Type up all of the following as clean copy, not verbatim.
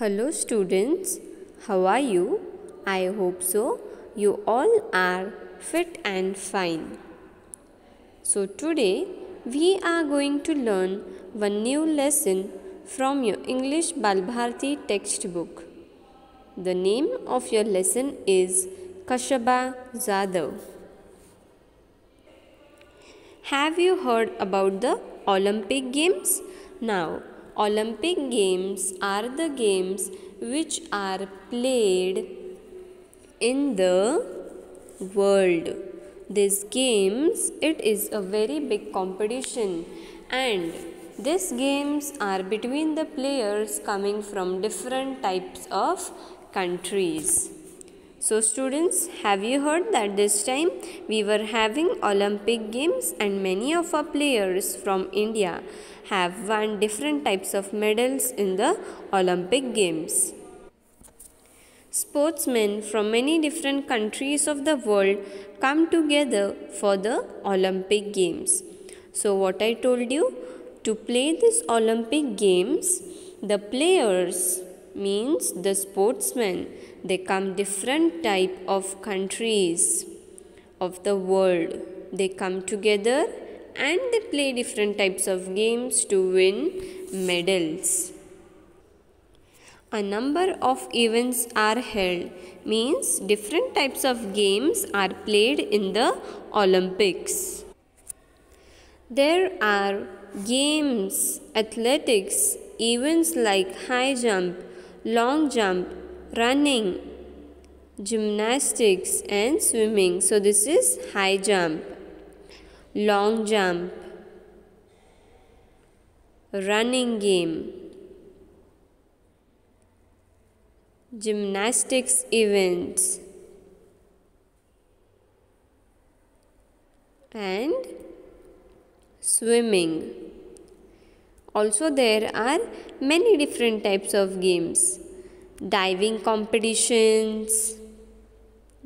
Hello students, how are you? I hope so. You all are fit and fine. So today we are going to learn one new lesson from your English Balbharti textbook. The name of your lesson is Kashaba Jadhav. Have you heard about the Olympic Games? Now, Olympic Games are the games which are played in the world. These games, it is a very big competition, and these games are between the players coming from different types of countries. So students, have you heard that this time we were having Olympic Games and many of our players from India have won different types of medals in the Olympic Games. Sportsmen from many different countries of the world come together for the Olympic Games. So what I told you, to play this Olympic Games, the players means the sportsmen, they come different type of countries of the world. They come together and they play different types of games to win medals. A number of events are held, means different types of games are played in the Olympics. There are games, athletics, events like high jump, long jump, running, gymnastics and swimming. So this is high jump, long jump, running game, gymnastics events and swimming. Also there are many different types of games. Diving competitions.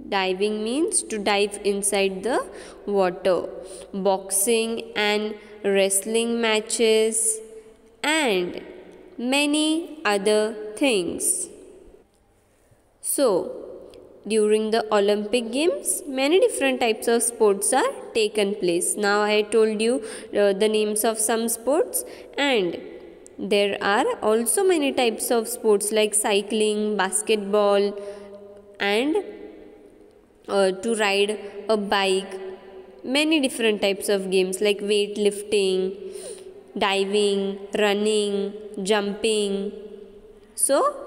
Diving means to dive inside the water. Boxing and wrestling matches and many other things. So, during the Olympic Games, many different types of sports are taken place. Now I told you the names of some sports, and there are also many types of sports like cycling, basketball and to ride a bike. Many different types of games like weightlifting, diving, running, jumping. So,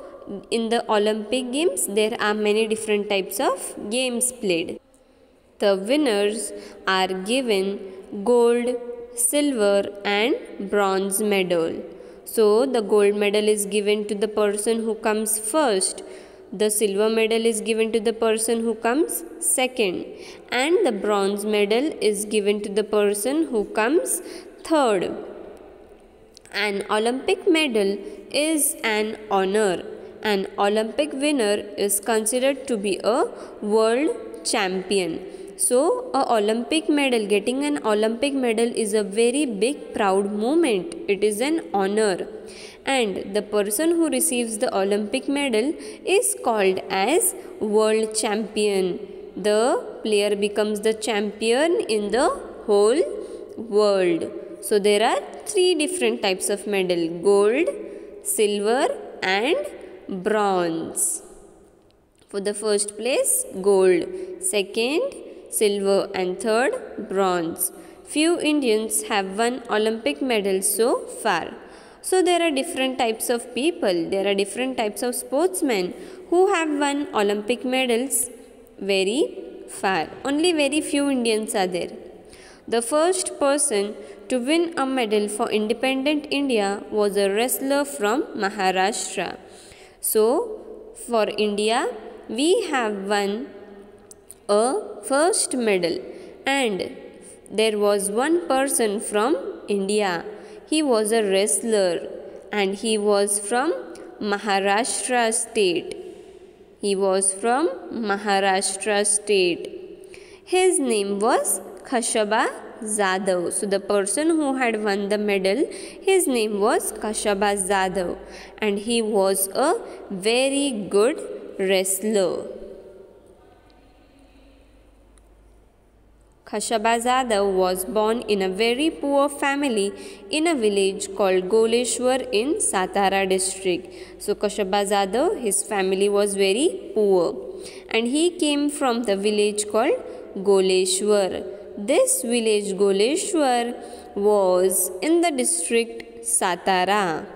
in the Olympic Games, there are many different types of games played. The winners are given gold, silver and bronze medal. So, the gold medal is given to the person who comes first. The silver medal is given to the person who comes second. And the bronze medal is given to the person who comes third. An Olympic medal is an honor. An Olympic winner is considered to be a world champion. So, getting an Olympic medal is a very big proud moment. It is an honor. And the person who receives the Olympic medal is called as world champion. The player becomes the champion in the whole world. So, there are three different types of medal: gold, silver and bronze. For the first place, gold, second, silver and third, bronze. Few Indians have won Olympic medals so far. So there are different types of people, there are different types of sportsmen who have won Olympic medals very far. Only very few Indians are there. The first person to win a medal for independent India was a wrestler from Maharashtra. So, for India, we have won a first medal, and there was one person from India. He was a wrestler and he was from Maharashtra state. He was from Maharashtra state. His name was Kashaba Zadav. So the person who had won the medal, his name was Kashaba Zadav, and he was a very good wrestler. Kashaba Zadav was born in a very poor family in a village called Goleshwar in Satara district. So Kashaba Zadav, his family was very poor, and he came from the village called Goleshwar. This village Goleshwar was in the district Satara.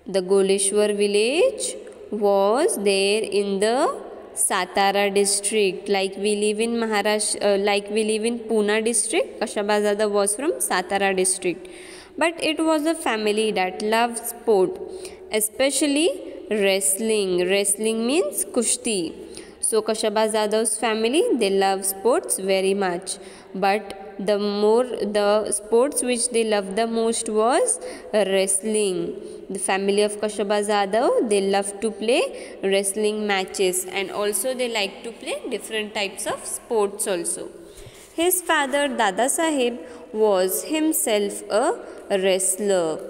The Goleshwar village was there in the Satara district. Like we live in Pune district, Kashaba Zadav was from Satara district. But it was a family that loved sport, especially wrestling. Wrestling means kushti. So Kashaba Zadav's family, they love sports very much. But the sports which they loved the most was wrestling. The family of Kashaba Zadav, they love to play wrestling matches, and also they like to play different types of sports also. His father Dada Saheb was himself a wrestler.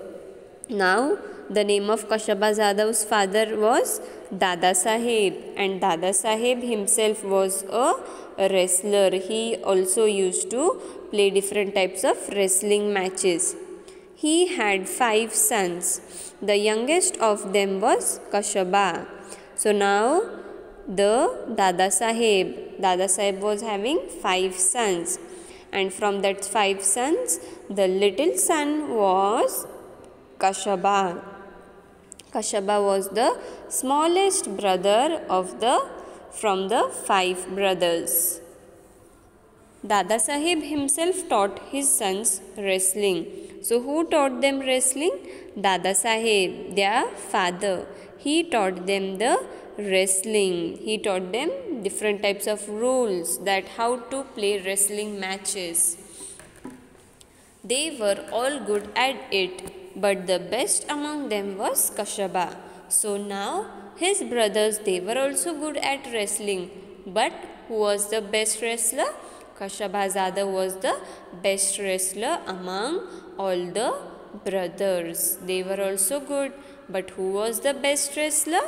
Now the name of Kashaba Zadav's father was Dada Saheb, and Dada Saheb himself was a wrestler. He also used to play different types of wrestling matches. He had 5 sons. The youngest of them was Kashaba. So now the Dada Saheb was having 5 sons, and from that 5 sons, the little son was Kashaba. Kashaba was the smallest brother from the 5 brothers. Dada Saheb himself taught his sons wrestling. So who taught them wrestling? Dada Saheb, their father. He taught them the wrestling. He taught them different types of rules, that how to play wrestling matches. They were all good at it, but the best among them was Kashaba. So now his brothers, they were also good at wrestling, but who was the best wrestler? Kashaba Zadav was the best wrestler among all the brothers. They were also good, but who was the best wrestler?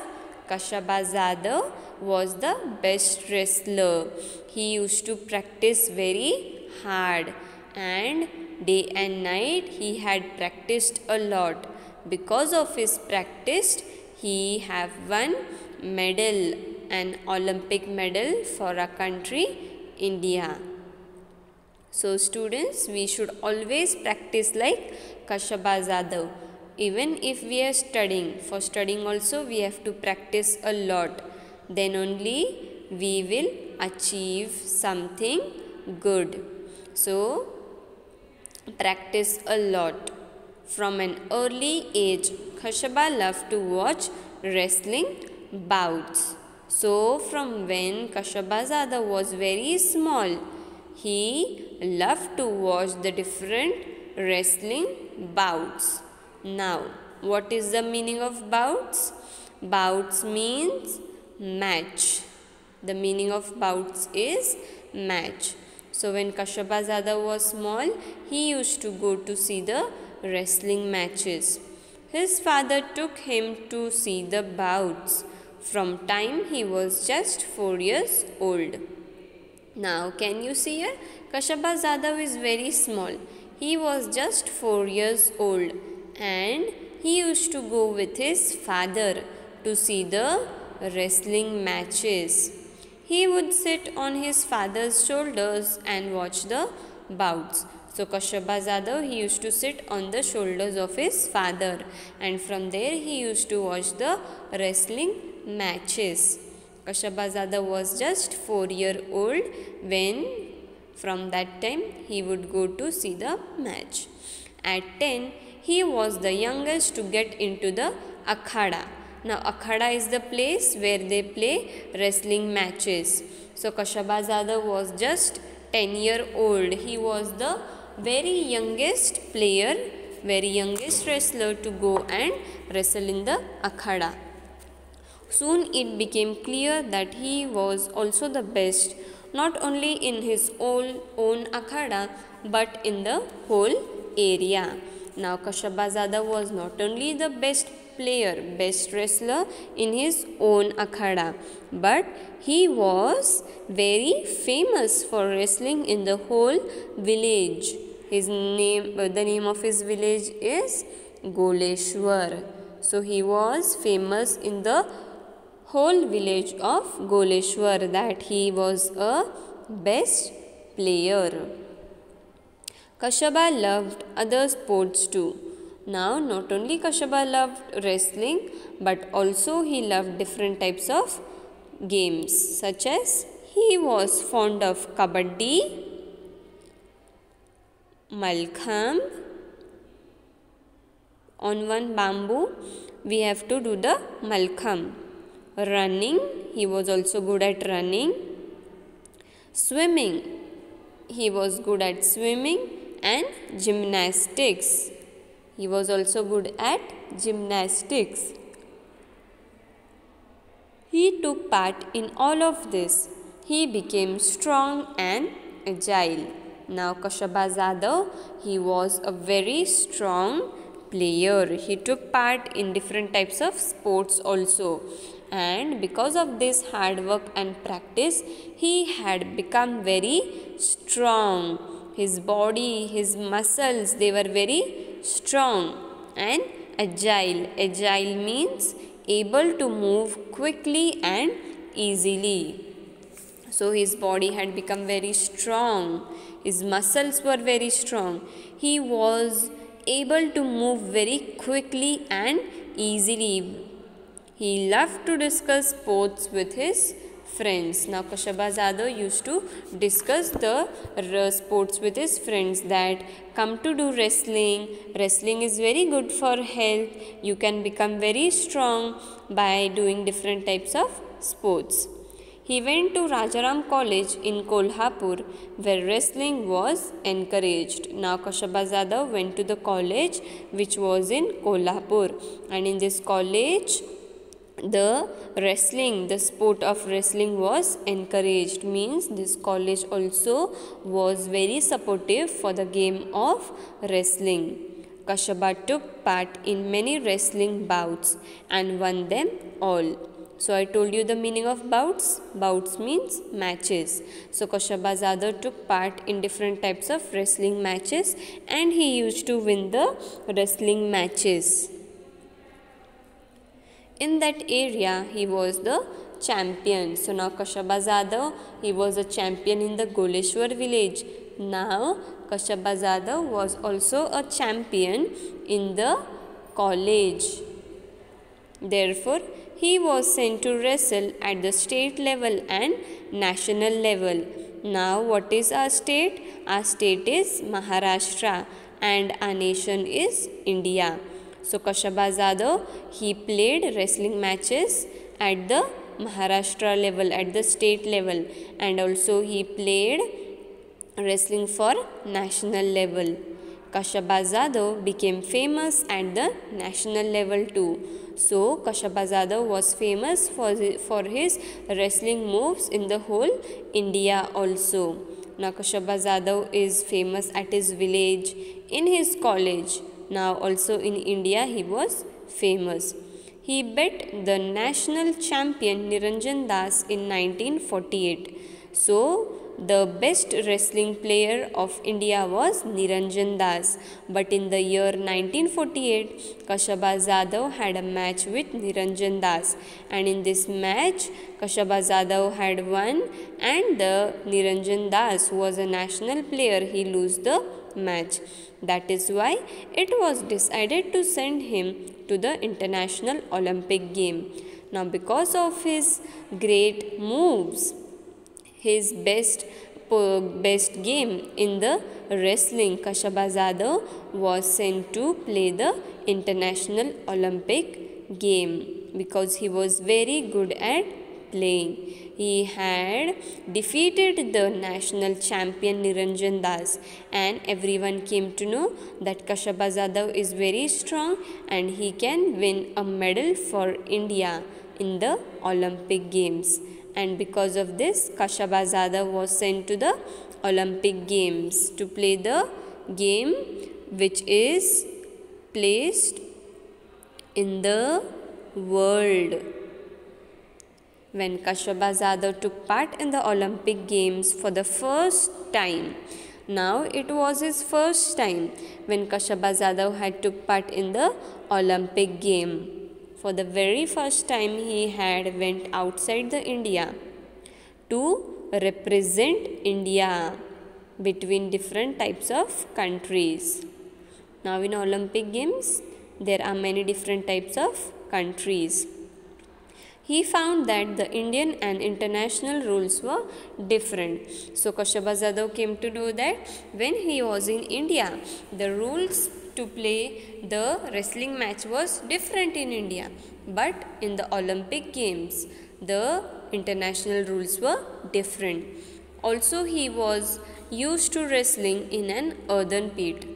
Kashaba Zadav was the best wrestler. He used to practice very hard, and day and night he had practiced a lot. Because of his practice, he have won medal, an Olympic medal for our country, India. So students, we should always practice like Kashaba Zadav. Even if we are studying, for studying also we have to practice a lot. Then only we will achieve something good. So practice a lot. From an early age, Kashaba loved to watch wrestling bouts. So from when Kashaba Zadav was very small, he loved to watch the different wrestling bouts. Now, what is the meaning of bouts? Bouts means match. The meaning of bouts is match. So when Kashaba Zadav was small, he used to go to see the wrestling matches. His father took him to see the bouts from time he was just 4 years old. Now can you see here? Kashaba Zadav is very small. He was just 4 years old, and he used to go with his father to see the wrestling matches. He would sit on his father's shoulders and watch the bouts. So Kashaba Zadav, he used to sit on the shoulders of his father, and from there he used to watch the wrestling matches. Kashaba Zadav was just 4 years old when from that time he would go to see the match. At 10, he was the youngest to get into the akhada. Now akhada is the place where they play wrestling matches. So Kashaba Zadav was just 10 years old. He was the very youngest player, very youngest wrestler to go and wrestle in the akhada. Soon it became clear that he was also the best not only in his own akhada but in the whole area. Now Kashyapazada was not only the best player, best wrestler in his own akhada, but he was very famous for wrestling in the whole village. The name of his village is Goleshwar. So he was famous in the whole village of Goleshwar that he was a best player. Kashyapa loved other sports too. Now, not only Kashyapa loved wrestling, but also he loved different types of games, such as he was fond of kabaddi, malkham. On one bamboo, we have to do the malkham. Running, he was also good at running. Swimming, he was good at swimming. And gymnastics, he was also good at gymnastics. He took part in all of this. He became strong and agile. Now Kashyapazada, he was a very strong player. He took part in different types of sports also. And because of this hard work and practice, he had become very strong. His body, his muscles, they were very strong and agile. Agile means able to move quickly and easily. So his body had become very strong. His muscles were very strong. He was able to move very quickly and easily. He loved to discuss sports with his friends. Now Kashyapazada used to discuss the sports with his friends, that come to do wrestling. Wrestling is very good for health. You can become very strong by doing different types of sports. He went to Rajaram College in Kolhapur, where wrestling was encouraged. Now Kashyapazada went to the college which was in Kolhapur, and in this college the sport of wrestling was encouraged. Means this college also was very supportive for the game of wrestling. Kashyapa took part in many wrestling bouts and won them all. So I told you the meaning of bouts. Bouts means matches. So Kashyapazada took part in different types of wrestling matches, and he used to win the wrestling matches. In that area, he was the champion. So now Kashyapazada, he was a champion in the Goleshwar village. Now Kashyapazada was also a champion in the college. Therefore, he was sent to wrestle at the state level and national level. Now, what is our state? Our state is Maharashtra and our nation is India. So Kashyapazada, he played wrestling matches at the Maharashtra level, at the state level, and also he played wrestling for national level. Kashyapazada became famous at the national level too. So Kashyapazada was famous for his wrestling moves in the whole India also. Now Kashyapazada is famous at his village, in his college. Now also in India he was famous. He beat the national champion Niranjan Das in 1948. So the best wrestling player of India was Niranjan Das. But in the year 1948, Kashyapazada had a match with Niranjan Das. And in this match, Kashyapazada had won, and the Niranjan Das, who was a national player, he lost the match. That is why it was decided to send him to the International Olympic Game. Now because of his great moves, his best game in the wrestling, Kashyapazada was sent to play the International Olympic Game because he was very good at playing. He had defeated the national champion Niranjan Das, and everyone came to know that Kashyapazada is very strong and he can win a medal for India in the Olympic Games. and because of this Kashabazada was sent to the Olympic Games to play the game which is placed in the world. When Kashabazada took part in the Olympic Games for the first time, now it was his first time when Kashabazada had took part in the Olympic game. For the very first time he had went outside the India to represent India between different types of countries. Now in Olympic Games there are many different types of countries. He found that the Indian and international rules were different. So Kashabazada came to know that when he was in India, the rules to play the wrestling match was different in India. But in the Olympic Games, the international rules were different. Also, he was used to wrestling in an earthen pit.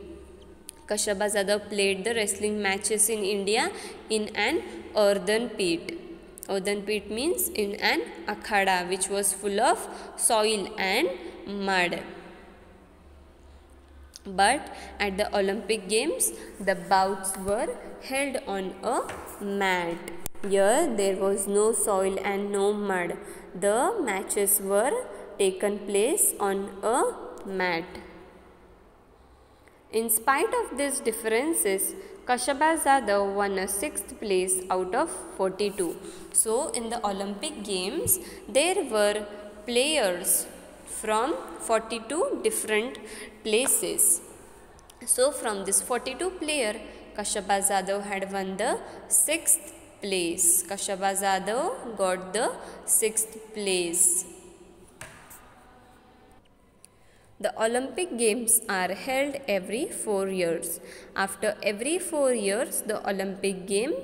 Kashabazada played the wrestling matches in India in an earthen pit. Earthen pit means in an akhada which was full of soil and mud. But at the Olympic Games, the bouts were held on a mat. Here there was no soil and no mud. The matches were taken place on a mat. In spite of these differences, Kashabazada won a 6th place out of 42. So, in the Olympic Games, there were players from 42 different places. So, from this 42 player, Kashabazada had won the 6th place. Kashabazada got the 6th place. The Olympic Games are held every 4 years. After every 4 years, the Olympic game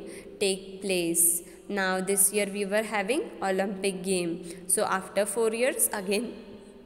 take place. Now this year we were having Olympic game. So after 4 years again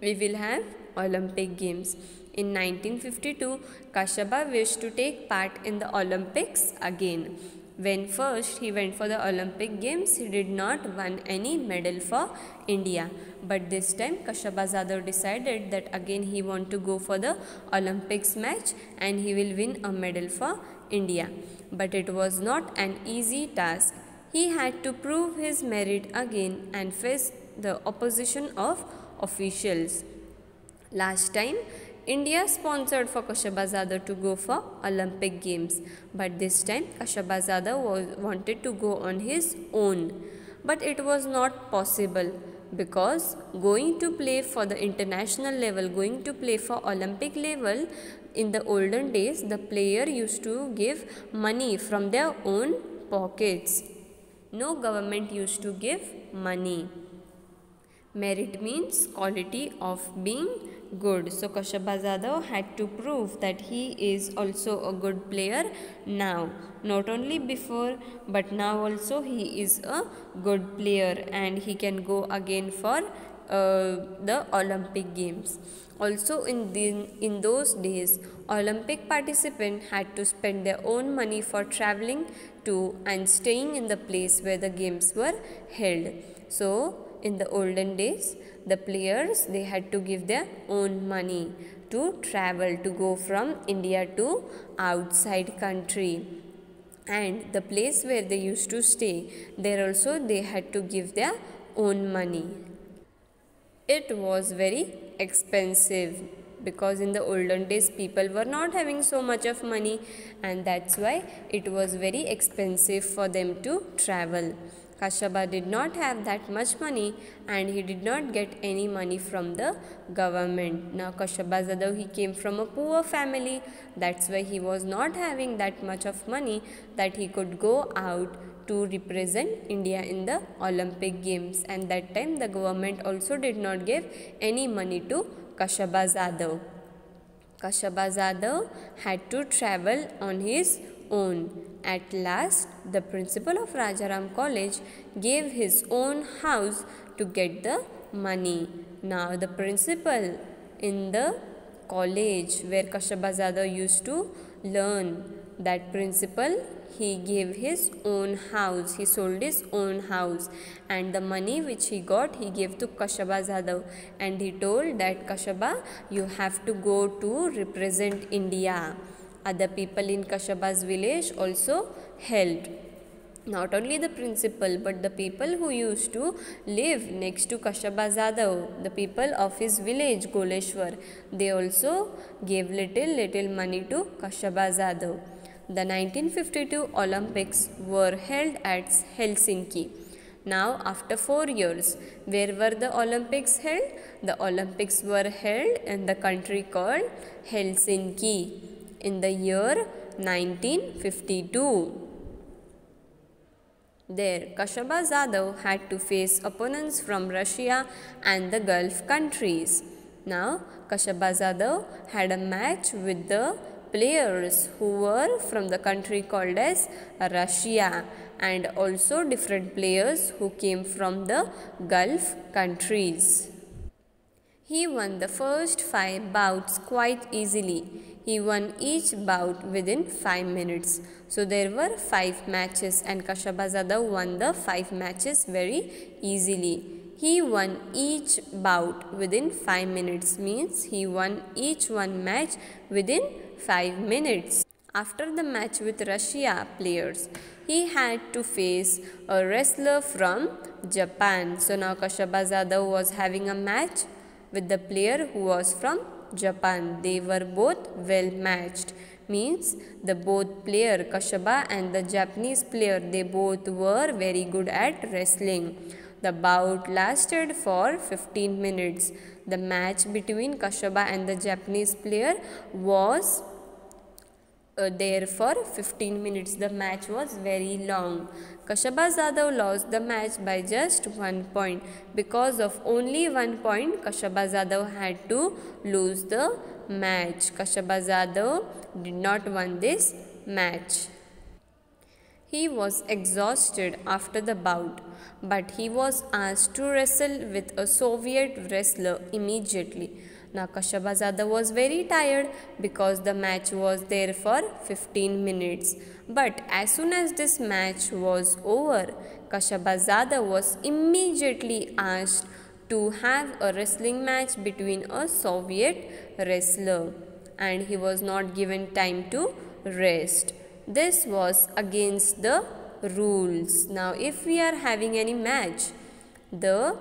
we will have Olympic Games. In 1952, Kashaba wished to take part in the Olympics again. When first he went for the Olympic Games, he did not win any medal for India. But this time Kashabazada decided that again he want to go for the Olympics match and he will win a medal for India. But it was not an easy task. He had to prove his merit again and face the opposition of officials. Last time India sponsored for Kashabazada to go for Olympic Games, but this time Kashabazada wanted to go on his own. But it was not possible because going to play for the international level, going to play for Olympic level, in the olden days the player used to give money from their own pockets. No government used to give money. Merit means quality of being good. So Kashabazada had to prove that he is also a good player now. Not only before but now also he is a good player and he can go again for the Olympic Games. Also in those days, Olympic participants had to spend their own money for traveling to and staying in the place where the games were held. So in the olden days, the players, they had to give their own money to travel, to go from India to outside country. And the place where they used to stay, there also they had to give their own money. It was very expensive because in the olden days people were not having so much of money, and that's why it was very expensive for them to travel. Kashaba did not have that much money and he did not get any money from the government. Now Kashabazada, he came from a poor family, that's why he was not having that much of money that he could go out to represent India in the Olympic Games, and that time the government also did not give any money to Kashabazada. Kashabazada had to travel on his own. At last, the principal of Rajaram College gave his own house to get the money. Now the principal in the college where Kashabazada used to learn, that principal, he gave his own house. He sold his own house, and the money which he got, he gave to Kashaba Jadhav, and he told that Kashaba, you have to go to represent India. Other people in Kashaba's village also helped. Not only the principal, but the people who used to live next to Kashaba Jadhav, the people of his village Goleshwar, they also gave little money to Kashaba Jadhav. The 1952 Olympics were held at Helsinki. Now, after 4 years, where were the Olympics held? The Olympics were held in the country called Helsinki in the year 1952. There, Kashaba Jadhav had to face opponents from Russia and the Gulf countries. Now, Kashaba Jadhav had a match with the players who were from the country called as Russia, and also different players who came from the Gulf countries. He won the first 5 bouts quite easily. He won each bout within 5 minutes. So there were 5 matches, and Kashaba Jadhav won the 5 matches very easily. He won each bout within 5 minutes, means he won each one match within 5 minutes. After the match with Russia players, he had to face a wrestler from Japan. So now Kashaba Jadhav was having a match with the player who was from Japan. They were both well matched, means the both player Kashaba and the Japanese player, they both were very good at wrestling. The bout lasted for 15 minutes. The match between Kashaba and the Japanese player was there for 15 minutes. The match was very long. Kashaba Jadhav lost the match by just 1 point. Because of only 1 point, Kashaba Jadhav had to lose the match. Kashaba Jadhav did not win this match. He was exhausted after the bout, but he was asked to wrestle with a Soviet wrestler immediately. Now Kashaba Jadhav was very tired because the match was there for 15 minutes. But as soon as this match was over, Kashaba Jadhav was immediately asked to have a wrestling match between a Soviet wrestler, and he was not given time to rest. This was against the rules. Now if we are having any match, the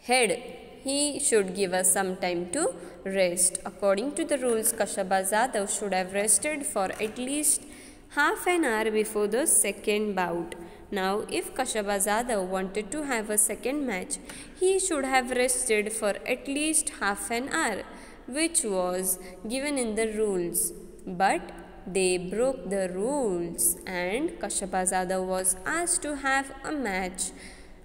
head, he should give us some time to rest. According to the rules, Kashaba Jadhav should have rested for at least half an hour before the second bout. Now, if Kashaba Jadhav wanted to have a second match, he should have rested for at least half an hour, which was given in the rules. But they broke the rules, and Kashaba Jadhav was asked to have a match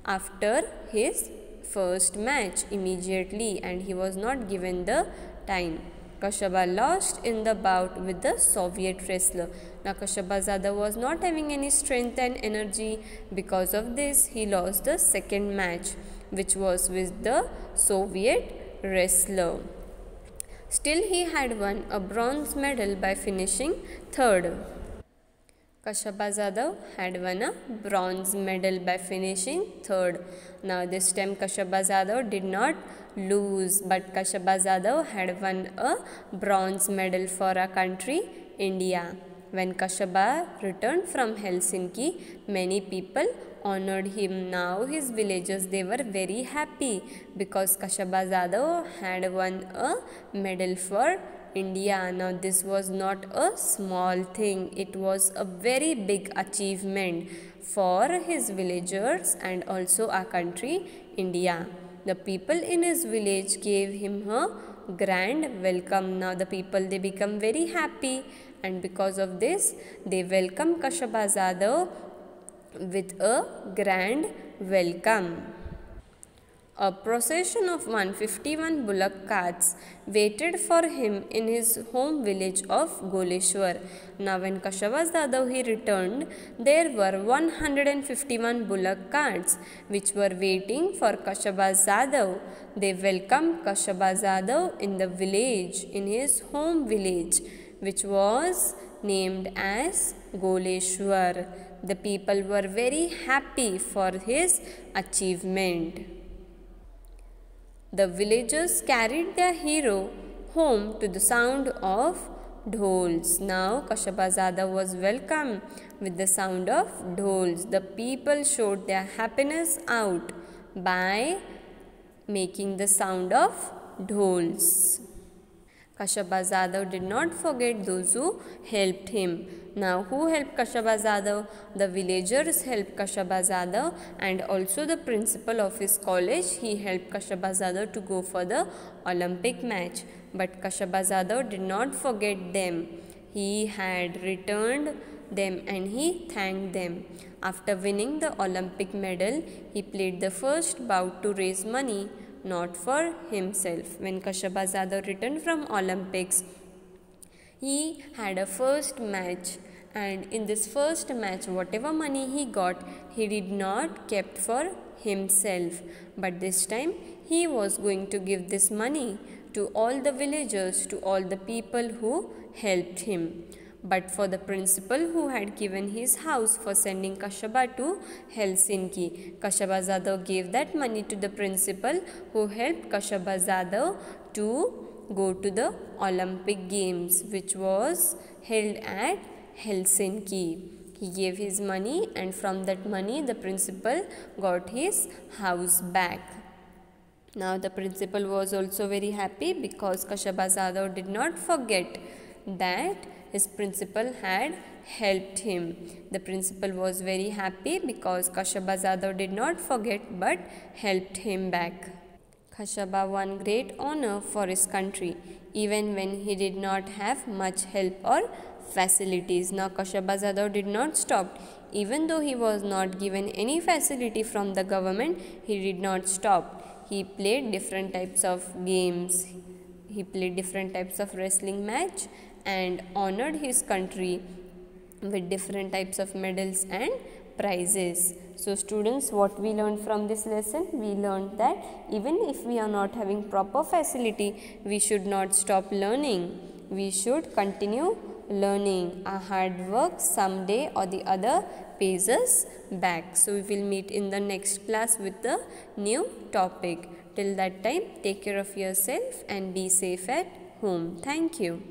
after his first match immediately, and he was not given the time. Kashaba lost in the bout with the Soviet wrestler. Now Kashaba Jadhav was not having any strength and energy. Because of this, he lost the second match, which was with the Soviet wrestler. Still, he had won a bronze medal by finishing third. Kashaba Jadhav had won a bronze medal by finishing third. Now this time Kashaba Jadhav did not lose, but Kashaba Jadhav had won a bronze medal for our country, India. When Kashaba returned from Helsinki, many people honored him. Now his villagers, they were very happy because Kashaba Jadhav had won a medal for India. Now this was not a small thing. It was a very big achievement for his villagers and also our country, India. The people in his village gave him a grand welcome. Now the people, they become very happy, and because of this, they welcome Kashaba Jadhav with a grand welcome. A procession of 151 bullock carts waited for him in his home village of Goleshwar. Now when Kashaba Jadhav he returned, there were 151 bullock carts which were waiting for Kashaba Jadhav. They welcomed Kashaba Jadhav in the village, in his home village, which was named as Goleshwar. The people were very happy for his achievement. The villagers carried their hero home to the sound of dhols. Now Kashyapazada was welcomed with the sound of dhols. The people showed their happiness out by making the sound of dhols. Kashyapazada did not forget those who helped him. Now who helped Kashyapazada? The villagers helped Kashyapazada, and also the principal of his college, he helped Kashyapazada to go for the Olympic match. But Kashyapazada did not forget them. He had returned them and he thanked them. After winning the Olympic medal, he played the first bout to raise money, not for himself. When Kashyapazada returned from Olympics, he had a first match, and in this first match whatever money he got, he did not kept for himself, but this time he was going to give this money to all the villagers, to all the people who helped him. But for the principal who had given his house for sending Kashyapa to Helsinki, Kashyapazada gave that money to the principal who helped Kashyapazada to go to the Olympic Games, which was held at Helsinki. He gave his money, and from that money the principal got his house back. Now the principal was also very happy because Kashyapazada did not forget that his principal had helped him. The principal was very happy because Kashyapazada did not forget but helped him back. Kashyapa won great honor for his country even when he did not have much help or facilities. Now Kashyapazada did not stop. Even though he was not given any facility from the government, he did not stop. He played different types of games. He played different types of wrestling match and honored his country with different types of medals and prizes. So students, what we learned from this lesson? We learned that even if we are not having proper facility, we should not stop learning. We should continue learning. Our hard work someday or the other pays us back. So we will meet in the next class with the new topic. Till that time, take care of yourself and be safe at home. Thank you.